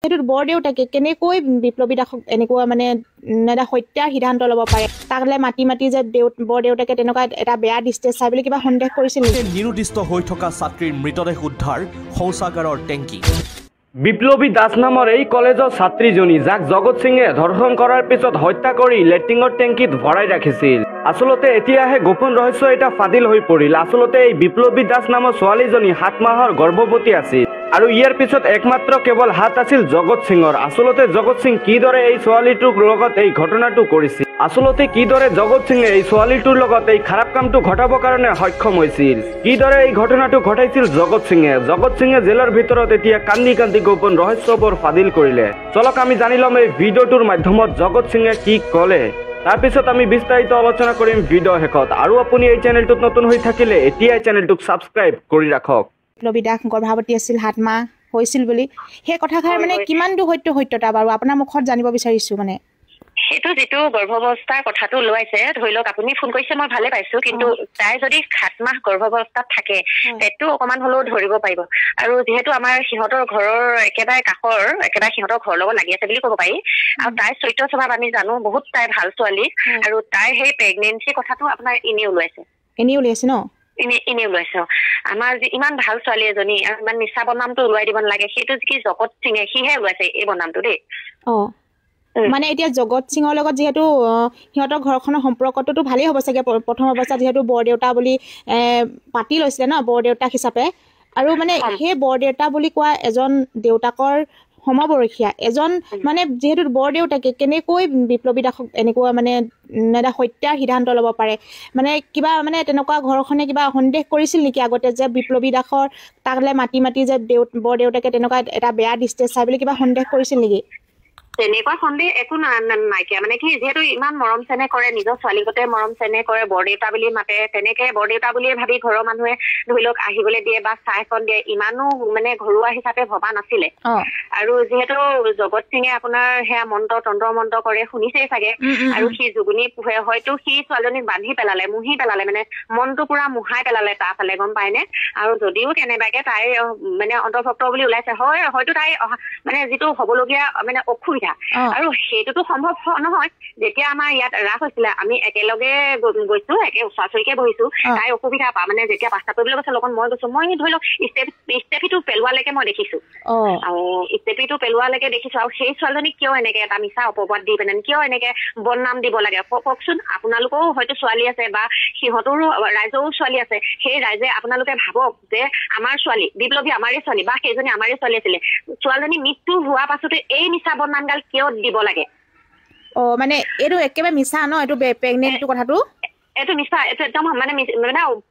সেইটো বৰদেউতাকে কেনেকৈ বিপ্লৱী দাসক এনেকুৱা মানে এটা হত্যাৰ সিদ্ধান্ত ল'ব পাৰে তাকলে মাতি মাতি যে বৰদেউতাকে তেনেকুৱা এটা বেয়া দৃষ্টিৰে চাই বুলি কিবা সন্দেহ কৰিছিল নিৰুদ্দিষ্ট হৈ থকা ছাত্ৰীৰ মৃতদেহ উদ্ধাৰ শৌচাগাৰৰ টেংকি বিপ্লৱী দাস নামৰ এই কলেজৰ ছাত্ৰীজনী যাক জগত সিঙে ধৰ্ষণ কৰাৰ পিছত হত্যা কৰি লেট্ৰিনৰ টেংকিত ভৰাই ৰাখিছিল আসলতে এতিয়াহে গোপন ৰহস্য এটা ফাদিল হৈ পৰিল আসলতে এই বিপ্লৱী দাস নামৰ ছোৱালীজনী 7 মাহৰ গৰ্ভৱতী আছিল আৰু ইয়াৰ পিছত একমাত্ৰ কেৱল হাত আছিল জগত সিঙৰ আসলতে জগত সিং কিদৰে এই ছোৱালীটোৰ লগত এই ঘটনাটো কৰিছিল আসলতে কিদৰে জগত সিঙে এই ছোৱালীটোৰ লগত এই খাৰাপ কামটো ঘটাবৰ কাৰণে সক্ষম হৈছিল কিদৰে এই ঘটনাটো ঘটাইছিল জগত সিঙে জেলৰ ভিতৰত এতিয়া কান্দি কান্দি গোপন ৰহস্যবোৰ ফাদিল কৰিলে চলক আমি জানি ল'ম এই ভিডিঅ'টোৰ মাধ্যমত জগত সিঙে কি ক'লে তাৰপিছত আমি বিস্তাৰিত আলোচনা কৰিম ভিডিঅ' শেষত আৰু আপুনি এই চেনেলটোত নতুন হৈ থাকিলে এতিয়া এই চেনেলটোক ছাবস্ক্ৰাইব কৰি ৰাখক বিপ্লৱী দাস গৰ্ভৱতী আছিল 7 মাহ হৈছিল বুলি সেই কথাষাৰ মানে কিমান দূৰ সত্যতা বাৰু আপোনাৰ মুখত জানিব বিচাৰিছো মানে সেইটো যেটো গৰ্ভাৱস্থাৰ কথাটো লয়ছে ধৰি লওক আপুনি ফোন কৰিছে মই ভালে পাইছো কিন্তু তাই যদি 7 মাহ গৰ্ভাৱস্থাত থাকে তেটো অকমান হলো ধৰিব পাৰিব আৰু যেহেতু আমাৰ সিহঁতৰ ঘৰৰ একেবাৰে কাষৰ একেবাৰে সিহঁতৰ ঘৰৰ লগত লাগি আছে বুলি ক'ব পাৰি আৰু তাই চৰিত্ৰ স্বভাৱ আমি জানো বহুত তাই ভাল ছোৱালী আৰু তাই সেই প্ৰেগনেন্সি কথাটো আপোনাৰ ইনে ওলাইছে ন ইনে ওলাইছে আমাৰ যে ইমান ভাল ছোৱালী এজনী ইমান মিছা বনামটো ওলাই দিব নালাগে সেইটো কি জগত সিঙে সিহে ওলাইছে এই বনামটো দেই মানে এতিয়া জগত সিঙৰ লগত যেহেতু সিহঁতৰ ঘৰখনৰ সম্পৰ্কটো ভালেই হ'ব চাগে প্ৰথম অৱস্থাত যেহেতু বৰদেউতা বুলি পাতি লৈছিলে ন বৰদেউতাক হিচাপে আৰু মানে সেই বৰদেউতা বুলি কোৱা এজন দেউতাকৰ সমবয়সীয়া এজন মানে যেহেতু বৰদেউতাকে কেনেকৈ বিপ্লৱী দাসক এনেকুৱা মানে এটা হত্যাৰ সিদ্ধান্ত ল'ব পাৰে মানে কিবা মানে তেনেকুৱা ঘৰখনে কিবা সন্দেহ কৰিছিল নেকি আগতে যে বিপ্লৱী দাসৰ তাকলে মাতি মাতি যে বৰদেউতাকে তেনেকুৱা এটা বেয়া দৃষ্টিৰে চাই বুলি কিবা সন্দেহ কৰিছিল নেকি তেনেকুৱা সন্দেহ একো নাইকিয়া মানে কি যেহেতু ইমান মৰম চেনে কৰে নিজৰ ছোৱালীগতে মৰম চেনে কৰে বৰদেউতা বুলি মাতে তেনেকে বৰদেউতা বুলিয়ে ভাবি ঘৰৰ মানুহে ধৰি লওক আহিবলৈ দিয়ে বা চাহখন দিয়ে ইমানো মানে ঘৰুৱা হিচাপে ভবা নাছিলে আৰু যেহেতু জগত সিঙে আপোনাৰ সেয়া তন্ত্ৰ মন্ত্ৰ কৰে শুনিছেই চাগে আৰু সি যুগুনি পোহে হয়তো সি ছোৱালীজনীক বান্ধি পেলালে মুহি পেলালে মানে মনটো পুৰা মুহাই পেলালে তাৰ ফালে গম পায়নে আৰু যদিও কেনেবাকে তাই মানে অন্তৰ্ভুক্ত বুলি ওলাইছে হয় হয়তো তাই মানে যিটো হ'বলগীয়া মানে অসুবিধা আৰু সেইটোতো সম্ভৱ নহয় যেতিয়া আমাৰ ইয়াত ৰাস হৈছিলে আমি একেলগে গৈছো একে ওচৰাচৰিকে বহিছো তাই অসুবিধা মানে যেতিয়া পাস্তা কৰিবলৈ গৈছে লগত মই গৈছো মই ধৰি লওক ষ্টেপিটো পেলোৱালৈকে মই দেখিছো আৰু ষ্টেপিটো পেলোৱালৈকে দেখিছো আৰু সেই ছোৱালীজনীক কিয় এনেকে এটা মিছা অপবাদ দি পেলাই কিয় এনেকে বদনাম দিব লাগে কওকচোন আপোনালোকেও হয়তো ছোৱালী আছে বা সিহঁতৰো ৰাইজৰো ছোৱালী আছে সেই ৰাইজে আপোনালোকে ভাবক যে আমাৰ ছোৱালী বিপ্লৱী আমাৰে ছোৱালী বা সেইজনী আমাৰে ছোৱালী আছিলে ছোৱালীজনী মৃত্যু হোৱা পাছতে এই মিছা বদনাম কিয় দিব লাগে মানে এইটো একেবাৰে মিছা ন এইটো প্ৰেগনেন্টটো কথাটো এইটো মিছা এইটো একদম মানে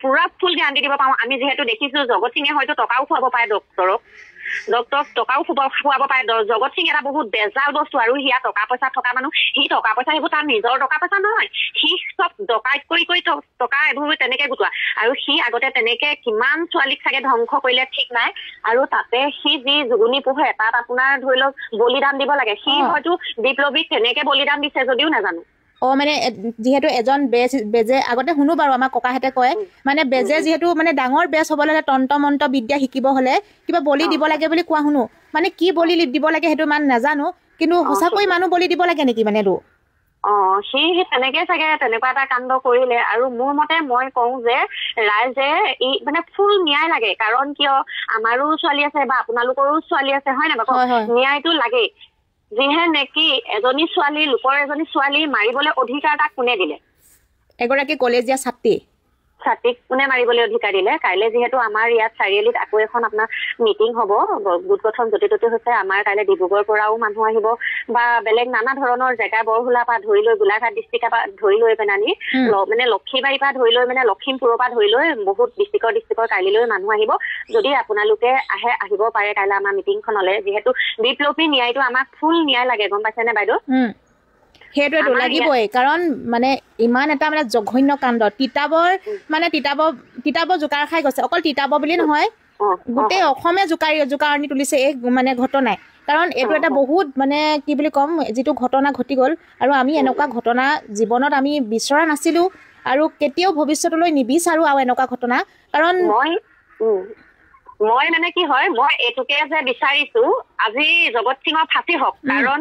পুৰা ফুল গেৰাণ্টি দিব পাৰো আমি যিহেতু দেখিছো জগত সিঙে হয়তো টকাও খুৱাব পাৰে ডক্তৰক টকাও খুৱাব পাৰে জগত সিং এটা বহুত বেজাল বস্তু আৰু সিয়া টকা পইচা থকা মানুহ সি টকা পইচা সেইবোৰ তাৰ নিজৰ টকা পইচা নহয় সি চব ডকাইত কৰি টকা এইবোৰ তেনেকে গোটোৱা আৰু সি আগতে তেনেকে কিমান ছোৱালীক চাগে ধ্বংস কৰিলে ঠিক নাই আৰু তাতে সি যি যুগুনি পোহে তাত আপোনাৰ ধৰি লওক বলিদান দিব লাগে সি হয়তো বিপ্লৱীক তেনেকে বলিদান দিছে যদিও নাজানো মানে যেহেতু এজন বেজে আগতে শুনো বাৰু আমাৰ ককাহেঁতে কয় মানে বেজে যেহেতু মানে ডাঙৰ বেজ হ'বলৈ হ'লে তন্ত্ৰ মন্ত্ৰ বিদ্যা শিকিব হ'লে কিবা বলি দিব লাগে বুলি কোৱা শুনো মানে কি বলি দিব লাগে সেইটো ইমান নাজানো কিন্তু সঁচাকৈ মানুহ বলি দিব লাগে নেকি মানে এইটো সি তেনেকে চাগে তেনেকুৱা এটা কাণ্ড কৰিলে আৰু মোৰ মতে মই কওঁ যে ৰাইজে ই মানে ফুল ন্যায় লাগে কাৰণ কিয় আমাৰো ছোৱালী আছে বা আপোনালোকৰো ছোৱালী আছে হয় নাই বাৰু ন্যায়টো লাগে যিহে নেকি এজনী ছোৱালী লোকৰ এজনী ছোৱালী মাৰিবলৈ অধিকাৰ তাক কোনে দিলে এগৰাকী কলেজীয়া ছাত্ৰীক কোনে মাৰিবলৈ অধিকাৰ দিলে কাইলে যিহেতু আমাৰ ইয়াত চাৰিআলিত আকৌ এখন আপোনাৰ মিটিং হ'ব গোট গঠন য'তে ত'তে হৈছে আমাৰ কাইলে ডিব্ৰুগড়ৰ পৰাও মানুহ আহিব বা বেলেগ নানা ধৰণৰ জেগা বৰহুলা পৰা ধৰি লৈ গোলাঘাট ডিষ্ট্ৰিক্টৰ পৰা ধৰি লৈ পেনানি মানে লক্ষীবাৰীৰ পৰা ধৰি লৈ মানে লখিমপুৰৰ পৰা ধৰি লৈ বহুত ডিষ্ট্ৰিক্টৰ কাইলৈ মানুহ আহিব যদি আপোনালোকে আহিব পাৰে কাইলৈ আমাৰ মিটিংখনলৈ যিহেতু বিপ্লৱী ন্যায়টো আমাক ফুল ন্যায় লাগে গম পাইছেনে বাইদেউ সেইটোৱেতো লাগিবই কাৰণ মানে ইমান এটা মানে জঘন্য কাণ্ড তিতাবৰ জোকাৰ খাই গৈছে অকল তিতাবৰ বুলি নহয় গোটেই অসমে জোকাৰণি তুলিছে এই মানে ঘটনাই কাৰণ এইটো এটা বহুত মানে কি বুলি ক'ম যিটো ঘটনা ঘটি গ'ল আৰু আমি এনেকুৱা ঘটনা জীৱনত আমি বিচৰা নাছিলো আৰু কেতিয়াও ভৱিষ্যতলৈ নিবিচাৰো আৰু এনেকুৱা ঘটনা কাৰণ মই মানে কি হয় মই এইটোকে যে বিচাৰিছো আজি জগত সিঙৰ ফাঁচি হওক কাৰণ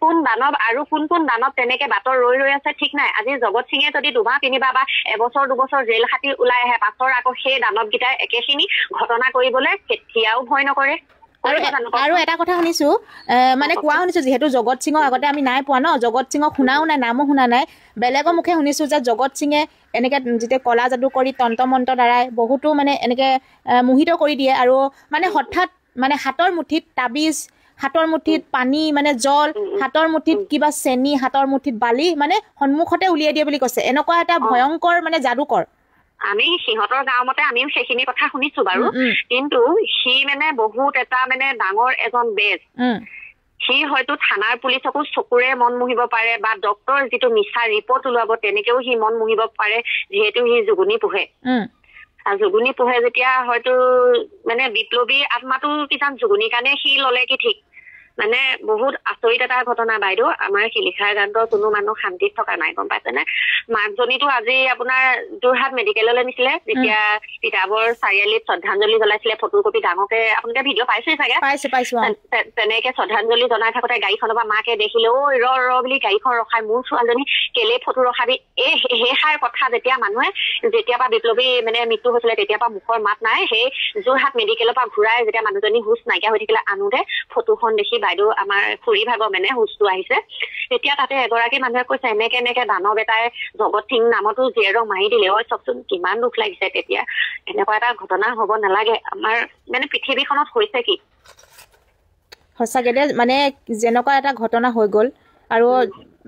কোন দানৱ আৰু কোন দানৱ তেনেকে বাটৰ ৰৈ আছে ঠিক নাই আজি জগত সিঙে যদি 2-3 বা 1-2 জেল খাটি ওলাই আহে পাছৰ আকৌ সেই দানৱকেইটাই একেখিনি ঘটনা কৰিবলৈ কেতিয়াও ভয় নকৰে আৰু এটা কথা শুনিছো মানে কোৱা শুনিছো যিহেতু জগত সিঙক আগতে আমি নাই পোৱা ন জগত সিঙক শুনাও নাই নামো শুনা নাই বেলেগৰ মুখে শুনিছো যে জগত সিঙে এনেকে যেতিয়া কলা যাদু কৰি তন্ত্ৰ দ্বাৰাই বহুতো মানে এনেকে মোহিত কৰি দিয়ে আৰু মানে হঠাৎ মানে হাতৰ মুঠিত তাবিজ হাতৰ মুঠিত পানী মানে জল হাতৰ মুঠিত কিবা চেনি হাতৰ মুঠিত বালি মানে সন্মুখতে উলিয়াই দিয়ে বুলি কৈছে এনেকুৱা এটা ভয়ংকৰ মানে যাদুকৰ আমি সিহঁতৰ গাঁও মতে আমিও সেইখিনি কথা শুনিছো বাৰু কিন্তু সি মানে বহুত এটা মানে ডাঙৰ এজন বেজ সি হয়তো থানাৰ পুলিচকো চকুৰে মন মুহিব পাৰে বা ডক্টৰ যিটো মিছা ৰিপৰ্ট ওলাব তেনেকেও সি মন মুহিব পাৰে যিহেতু সি জুগুনি পোহে আৰু জুগুনি পোহে যেতিয়া হয়তো মানে বিপ্লৱী আত্মাটো কিজান জুগুনিৰ কাৰণে সি ললে কি ঠিক মানে বহুত আচৰিত এটা ঘটনা বাইদেউ আমাৰ শিলিখাৰ গাঁৱৰ কোনো মানুহ শান্তিত থকা নাই গম পাইছেনে মাকজনীটো আজি আপোনাৰ যোৰহাট মেডিকেললৈ নিছিলে যেতিয়া তিতাবৰ চাৰিআলিত শ্ৰদ্ধাঞ্জলি জ্বলাইছিলে ফটোকপি ডাঙৰকে আপোনালোকে ভিডিঅ' পাইছেই চাগে পাইছো তেনেকে শ্ৰদ্ধাঞ্জলি জনাই থাকোতে গাড়ীখনৰ পৰা মাকে দেখিলে ঐ ৰ বুলি গাড়ীখন ৰখাই মোৰ ছোৱালীজনী কেলে ফটো ৰখাবি সেইষাৰ কথা যেতিয়া মানুহে যেতিয়াৰ পৰা বিপ্লৱী মানে মৃত্যু হৈছিলে তেতিয়াৰ পৰা মুখৰ মাত নাই সেই যোৰহাট মেডিকেলৰ পৰা ঘূৰাই যেতিয়া মানুহজনী হুঁচ নাইকিয়া হৈ থাকিলে আনোতে ফটোখন দেখি বাইদেউ আমাৰ খুৰী ভাগৰ মানে হুঁচটো আহিছে তেতিয়া তাতে এগৰাকী মানুহে কৈছে এনেকে দানৱ এটাই জগত সিং নামতো জীয়েৰক মাৰি দিলে ঐ চাওকচোন কিমান দুখ লাগিছে তেতিয়া এনেকুৱা এটা ঘটনা হ'ব নালাগে আমাৰ মানে পৃথিৱীখনত হৈছে কি সঁচাকে দে মানে যেনেকুৱা এটা ঘটনা হৈ গ'ল আৰু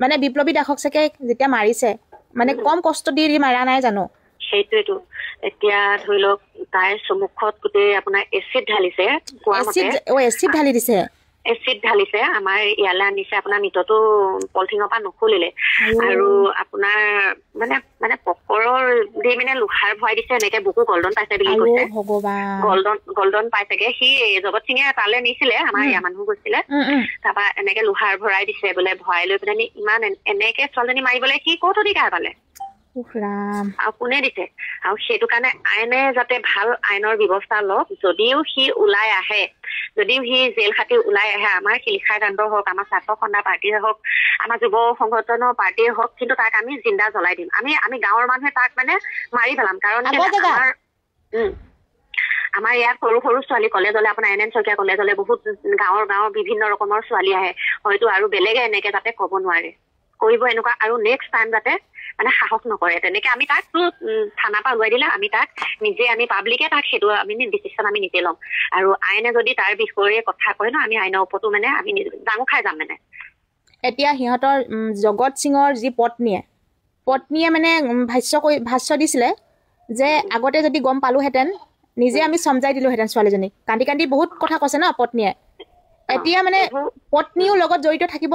মানে বিপ্লৱী দাসক চাগে যেতিয়া মাৰিছে মানে কম কষ্ট দি মাৰা নাই জানো সেইটোৱেতো এতিয়া ধৰি লওক তাইৰ চমুখত গোটেই আপোনাৰ এচিড ঢালিছে এচিড ঢালি দিছে এচিড ঢালিছে আমাৰ ইয়ালৈ আনিছে আপোনাৰ মৃতটো পলিথিনৰ পৰা নুখুলিলে আৰু আপোনাৰ মানে পকৰৰ দি মানে লোহাৰ ভৰাই দিছে এনেকে বুকু গল্ডন পাইছে বুলি কৈছে গল্ডন পাইছেগে সি জগত সিঙে তালে নিছিলে আমাৰ ইয়াৰ মানুহ গৈছিলে তাৰপৰা এনেকে লোহাৰ ভৰাই দিছে বোলে ভৰাই লৈ পেলাই ইমান এনেকে ছোৱালীজনী মাৰিবলৈ সি ক'ত অধিকাৰ পালে আৰু কোনে দিছে আৰু সেইটো কাৰণে আইনে যাতে ভাল আইনৰ ব্যৱস্থা লওক যদিও সি ওলাই আহে যদিও সি জেল খাটি ওলাই আহে আমাৰ শিলিখাৰ কাণ্ডৰ হওক আমাৰ ছাত্ৰ সন্থা পাৰ্টীয়ে হওক আমাৰ যুৱ সংগঠনৰ পাৰ্টীয়ে হওক কিন্তু তাক আমি জিন্দা জ্বলাই দিম আমি গাঁৱৰ মানুহে তাক মানে মাৰি পেলাম কাৰণ আমাৰ ইয়াত সৰু ছোৱালী কলেজলৈ আপোনাৰ NN শইকীয়া কলেজলৈ বহুত গাঁৱৰ বিভিন্ন ৰকমৰ ছোৱালী আহে হয়তো আৰু বেলেগে এনেকে যাতে ক'ব নোৱাৰে কৰিব এনেকুৱা আৰু নেক্সট টাইম যাতে মানে সাহস নকৰে তেনেকে আমি তাক থানাৰ পৰা ওলাই দিলে আমি তাক নিজে আমি পাব্লিকে তাক সেইটো আমি ডিচিশ্যন আমি নিজে ল'ম আৰু আইনে যদি তাৰ বিষয়ে কথা কয় ন আমি আইনৰ ওপৰতো মানে আমি ডাঙৰ খাই যাম মানে এতিয়া সিহঁতৰ জগত সিঙৰ যি পত্নীয়ে মানে ভাষ্য দিছিলে যে আগতে যদি গম পালোহেঁতেন নিজে আমি সমজাই দিলোহেঁতেন ছোৱালীজনীক কান্দি বহুত কথা কৈছে ন পত্নীয়ে এতিয়া মানে পত্নীও লগত জড়িত থাকিব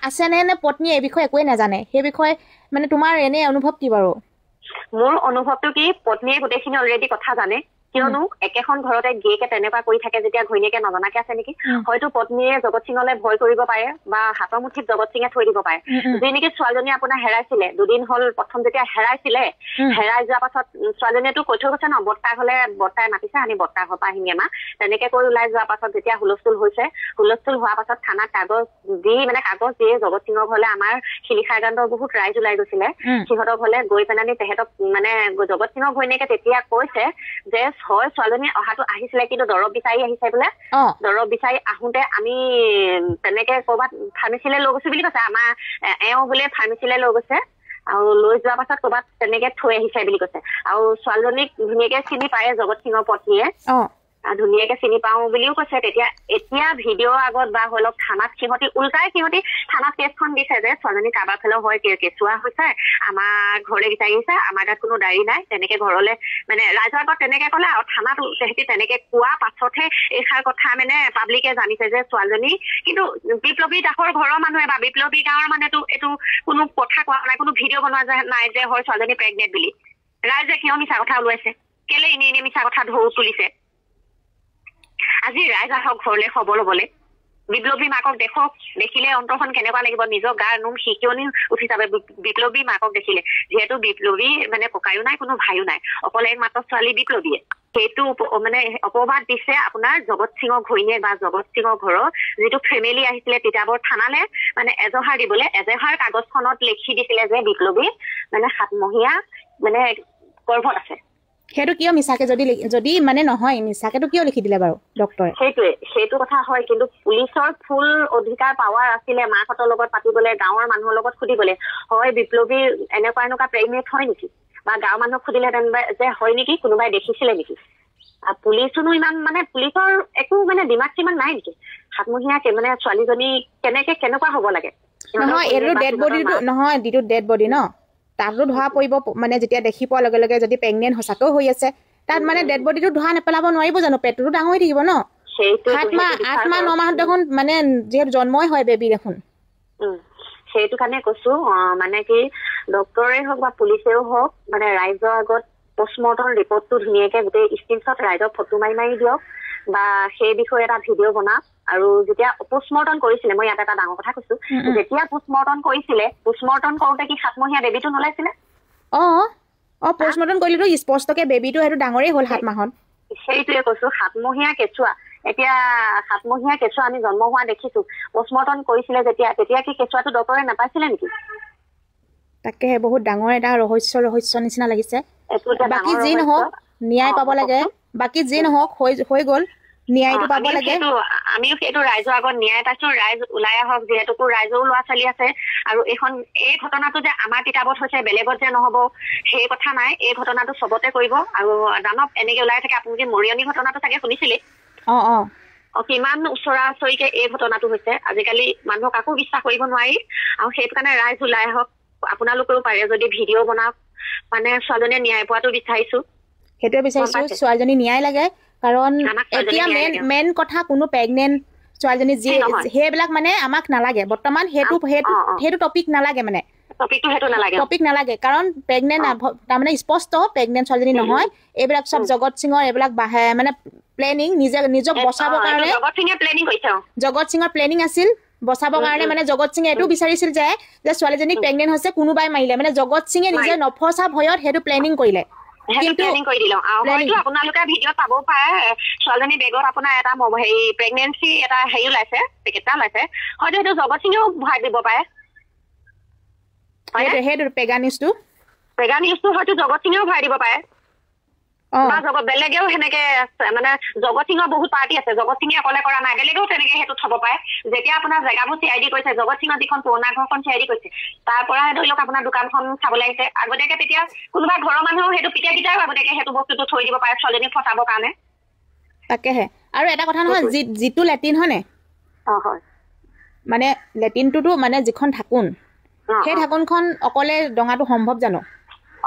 আছে নে পত্নীয়ে এই বিষয়ে একোৱে নাজানে সেই বিষয়ে মানে তোমাৰ এনে অনুভৱ কি বাৰু মোৰ অনুভৱটো কি পত্নীয়ে গোটেইখিনি অলৰেডি কথা জানে কিয়নো একেখন ঘৰতে গিয়েকে তেনেকুৱা কৰি থাকে যেতিয়া ঘৈণীয়েকে নজনাকে আছে নেকি হয়তো পত্নীয়ে জগত সিঙলৈ ভয় কৰিব পাৰে বা হাতৰ মুঠিত জগত সিঙে থৈ দিব পাৰে যি নেকি ছোৱালীজনী আপোনাৰ হেৰাইছিলে দুদিন হ'ল প্ৰথম যেতিয়া হেৰাই যোৱাৰ পাছত ছোৱালীজনীয়েতো কৈ থৈ গৈছে ন বৰ্তাক হলে বৰ্তাই মাতিছে আমি বৰ্তাৰ ঘৰ পৰা আহিম এমাহ তেনেকে কৰি ওলাই যোৱাৰ পাছত যেতিয়া হুলস্থুল হোৱাৰ পাছত থানাত কাগজ দিয়ে জগত সিঙৰ ঘৰলে আমাৰ শিলিখাৰ গাঁৱৰ বহুত ৰাইজ ওলাই গৈছিলে সিহঁতৰ ঘৰলে গৈ পেলানি তেহেঁতক মানে জগত সিঙৰ ঘৈণীয়েকে তেতিয়া কৈছে যে হয় ছোৱালীজনী অহাটো আহিছিলে কিন্তু দৰৱ বিচাৰি আহিছে বোলে দৰৱ বিচাৰি আহোঁতে আমি তেনেকে ক'ৰবাত ফাৰ্মেচিলৈ লৈ গৈছো বুলি কৈছে আমাৰ এওঁ বোলে ফাৰ্মেচিলৈ লৈ গৈছে আৰু লৈ যোৱাৰ পাছত ক'ৰবাত তেনেকে থৈ আহিছে বুলি কৈছে আৰু ছোৱালীজনীক ধুনীয়াকে চিনি পায় জগত সিঙৰ পত্নীয়ে ধুনীয়াকে চিনি পাওঁ বুলিও কৈছে তেতিয়া এতিয়া ভিডিঅ'ৰ আগত বা হল থানাত সিহঁতি থানাত কেছখন দিছে যে ছোৱালীজনী কাৰোবাৰ ফালেও হয় কেঁচুৱা হৈছে আমাৰ ঘৰলৈ বিচাৰি আহিছে আমাৰ তাত কোনো ডায়েৰী নাই তেনেকে ঘৰলে মানে ৰাইজৰ আগত তেনেকে ক'লে আৰু থানাত তেহেঁতি তেনেকে কোৱা পাছতহে এইষাৰ কথা মানে পাব্লিকে জানিছে যে ছোৱালীজনী কিন্তু বিপ্লৱী দাসৰ ঘৰৰ মানুহে বা বিপ্লৱী গাঁৱৰ মানুহেতো এইটো কোনো কথা কোৱা নাই কোনো ভিডিঅ' বনোৱা নাই যে হয় ছোৱালীজনী প্ৰেগনেণ্ট বুলি ৰাইজে কিয় মিছা কথা ওলাইছে কেলে এনে মিছা কথা ঢৌ তুলিছে আজি ৰাইজ আহক ঘৰলৈ খবৰ ল'বলৈ বিপ্লৱী মাকক দেখক দেখিলে অন্তৰখন কেনেকুৱা লাগিব নিজৰ গাৰ নোম শিকিয়নি উঠি যাবে বিপ্লৱী মাকক দেখিলে যিহেতু বিপ্লৱী মানে ককায়ো নাই কোনো ভাইও নাই অকলে একমাত্ৰ ছোৱালী বিপ্লৱীয়ে সেইটো মানে অপবাদ দিছে আপোনাৰ জগত সিঙৰ ঘৈণীয়েক বা জগত সিঙৰ ঘৰৰ যিটো ফেমিলি আহিছিলে তিতাবৰ থানালে মানে এজাহাৰ দিবলৈ এজাহাৰ কাগজখনত লিখি দিছিলে যে বিপ্লৱী মানে 7 মহীয়া মানে গৰ্ভত আছে। সেইটো কিয় মিছাকে যদি মানে নহয় মিছাকেতো কিয় লিখি দিলে বাৰু ডক্টৰে? সেইটো কথা হয়, কিন্তু পুলিচৰ ফুল অধিকাৰ পাৱাৰ আছিলে মাকহঁতৰ লগত পাতিবলৈ, গাঁৱৰ মানুহৰ লগত সুধিবলৈ হয় বিপ্লৱী এনেকুৱা প্ৰেগনেণ্ট হয় নেকি, বা গাঁৱৰ মানুহক সুধিলেহেঁতেন যে হয় নেকি, কোনোবাই দেখিছিলে নেকি। পুলিচনো ইমান মানে পুলিচৰ একো মানে দিমাগ চিমাগ নাই নেকি 7 মহীয়া মানে ছোৱালীজনী কেনেকুৱা হ'ব লাগে। নহয় এইটো ডেড বডিটো নহয়, যিটো ডেড বডি ন তাতো ধৰা পৰিব মানে যেতিয়া দেখি পোৱাৰ লগে লগে যদি প্ৰেগনেণ্ট সঁচাকৈ হৈ আছে তাত মানে ডেড বডিটো ধৰা নেপেলাব নোৱাৰিব জানো, পেটটোতো ডাঙৰ হৈ থাকিব ন। 8 মাহ 9 মাহত দেখোন মানে যিহেতু জন্মই হয় বেবী দেখোন। সেইটো কাৰণে কৈছো মানে কি ডক্টৰে হওক বা পুলিচেও হওক মানে ৰাইজৰ আগত পষ্টমৰ্টম ৰিপৰ্টটো ধুনীয়াকে গোটেই স্ক্ৰীনশ্বট ৰাইজক ফটো মাৰি দিয়ক বা সেই বিষয়ে এটা ভিডিঅ' বনাওক। আৰু যেতিয়া পষ্টমৰ্টম কৰিছিলে মই ইয়াত এটা ডাঙৰ কথা কৈছো, যেতিয়া পষ্টমৰ্টম কৰিছিলে পষ্টমৰ্টম কৰোতে কি 7 মহীয়া বেবীটো নোলাইছিলে? পষ্টমৰ্টম কৰিলেতো স্পষ্টকে বেবীটো সেইটো ডাঙৰেই হ'ল 7 মাহত। সেইটোৱে কৈছো 7 মহীয়া কেঁচুৱা, এতিয়া 7 মহীয়া কেঁচুৱা আমি জন্ম হোৱা দেখিছো, পষ্টমৰ্টম কৰিছিলে তেতিয়া কি কেঁচুৱাটো ডক্টৰে নাপাইছিলে নেকি? তাকেহে বহুত ডাঙৰ এটা ৰহস্য নিচিনা লাগিছে। বাকী যি নহওক ন্যায় পাব লাগে, বাকী যি নহওক হৈ গ'ল ন্যায়টো পাব লাগে। আমিও সেইটো ৰাইজৰ আগত ন্যায় পাইছো, ৰাইজ ওলাই আহক, যিহেতু ৰাইজৰো ল'ৰা ছোৱালী আছে। আৰু এই ঘটনাটো যে আমাৰ তিতাবত হৈছে বেলেগত যে নহব সেই কথা নাই, এই ঘটনাটো চবতে কৰিব। আৰু দানৱ এনেকে ওলাই থাকে, আপুনি মৰিয়নি ঘটনাটো চাগে শুনিছিলে? কিমান ওচৰা ওচৰিকে এই ঘটনাটো হৈছে। আজিকালি মানুহক কাকো বিশ্বাস কৰিব নোৱাৰি, আৰু সেইটো কাৰণে ৰাইজ ওলাই আহক। আপোনালোকেও পাৰে যদি ভিডিঅ' বনাওক, মানে ছোৱালীজনীয়ে ন্যায় পোৱাটো বিচাৰিছো। সেইটোৱে বিচাৰিছো, ছোৱালীজনী ন্যায় লাগে। কাৰণ এতিয়া মেইন কথা কোনো প্ৰেগনেণ্ট ছোৱালীজনী যি সেইবিলাক মানে আমাক নালাগে বৰ্তমান, সেইটো টপিক নালাগে, মানে টপিক নালাগে। কাৰণ প্ৰেগনেণ্ট তাৰমানে স্পষ্ট প্ৰেগনেণ্ট ছোৱালীজনী নহয়। এইবিলাক চব জগত সিঙৰ এইবিলাক মানে প্লেনিং, নিজক বচাবৰ কাৰণে জগত সিঙৰ প্লেনিং আছিল বচাবৰ কাৰণে। মানে জগত সিঙে এইটো বিচাৰিছিল যে ছোৱালীজনীক প্ৰেগনেণ্ট হৈছে কোনোবাই মাৰিলে, মানে জগত সিঙে নিজে নফচা ভয়ত সেইটো প্লেনিং কৰিলে। আপোনালোকে ভিডিঅ'ত পাবও পাৰে ছোৱালীজনী বেগত আপোনাৰ এটা প্ৰেগনেঞ্চি এটা হেৰি ওলাইছে, পেকেট এটা ওলাইছে, হয়তো সেইটো জগত সিঙেও ভৰাই দিব পাৰে। সেইটো পেগা নিউজটো হয়তো জগত সিঙেও ভৰাই দিব পাৰে, বা বেলেগেও সেনেকে মানে জগত সিঙৰ বহুত পাৰ্টি আছে, জগত সিঙে অকলে কৰা নাই, বেলেগেও তেনেকে সেইটো থব পাৰে। যেতিয়া আপোনাৰ জেগাবোৰ CID কৰিছে, জগত সিঙৰ যিখন পুৰণা ঘৰখন CID কৰিছে, তাৰ পৰা ধৰি লওক আপোনাৰ দোকানখন চাবলৈ আহিছে আগতীয়াকে, তেতিয়া কোনোবা ঘৰৰ মানুহেও সেইটো পিতাই আগতীয়াকে সেইটো বস্তুটো থৈ দিব পাৰে ছোৱালীজনীক ফচাবৰ কাৰণে। তাকেহে। আৰু এটা কথা নহয়, যিটো লেট্ৰিন হয় নে মানে লেট্ৰিনটোতো মানে যিখন ঢাকোন, সেই ঢাকোনখন অকলে দঙাটো সম্ভৱ জানো?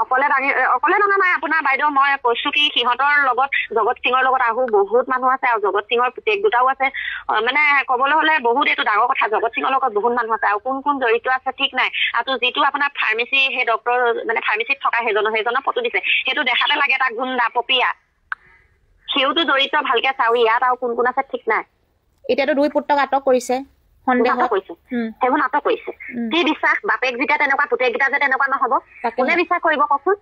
অকলে দঙা নাই আপোনাৰ বাইদেউ। মই কৈছো কি সিহঁতৰ লগত জগত সিঙৰ লগত আহো বহুত মানুহ আছে, আৰু জগত সিঙৰ পুতেক দুটাও আছে। মানে কবলৈ হলে বহুত এইটো ডাঙৰ কথা, জগত সিঙৰ লগত বহুত মানুহ আছে, আৰু কোন জড়িত আছে ঠিক নাই। আৰু যিটো আপোনাৰ ফাৰ্মেচি সেই ডক্টৰ মানে ফাৰ্মেচিত থকা সেইজনৰ ফটো দিছে, সেইটো দেখাতে লাগে এটা গুণ্ডা পপিয়া, সিওতো জড়িত ভালকে চাওঁ। ইয়াত আৰু কোন আছে ঠিক নাই। এতিয়াতো 2 পুত্ৰক আটক কৰিছে, সেইবোৰ নাটক কৰিছে। কি বিশ্বাস, বাপেক যেতিয়া তেনেকুৱা পুতেক কেইটা যে তেনেকুৱা নহব, কোনে বিশ্বাস কৰিব কওকচোন?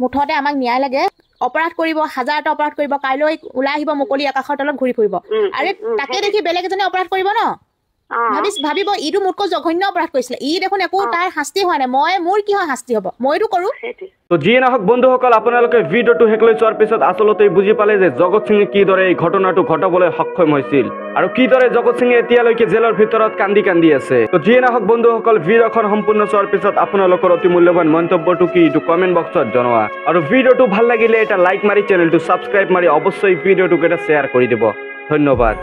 মুঠতে আমাক ন্যায় লাগে। অপৰাধ কৰিব, 1000টা অপৰাধ কৰিব, কাইলৈ ওলাই আহিব মুকলি আকাশৰ তলত ঘূৰি ফুৰিব। আৰে তাকে দেখি বেলেগ এজনে অপৰাধ কৰিব ন, ভাবিব ইটো মোতকৈ জঘন্য অপৰাধ কৰিছিলে, ই দেখোন একো তাৰ শাস্তি হোৱা নাই, মোৰ কি হয় শাস্তি হব, মইতো কৰো। তো যিয়ে নহওক বন্ধুসকল, আপোনালোকে ভিডিঅ'টো শেষলৈ চোৱাৰ পিছত আচলতে বুজি পালে যে জগত সিঙে কিদৰে এই ঘটনাটো ঘটাবলৈ সক্ষম হৈছিল, আৰু কিদৰে জগত সিঙে এতিয়ালৈকে জেলৰ ভিতৰত কান্দি আছে। তো যিয়ে নহওক বন্ধুসকল, ভিডিঅ'খন সম্পূৰ্ণ চোৱাৰ পিছত আপোনালোকৰ অতি মূল্যৱান মন্তব্যটো কি এইটো কমেণ্ট বক্সত জনোৱা। আৰু ভিডিঅ'টো ভাল লাগিলে এটা লাইক মাৰি চেনেলটো ছাবস্ক্ৰাইব মাৰি অৱশ্যই ভিডিঅ'টোক এটা শ্বেয়াৰ কৰি দিব। ধন্যবাদ।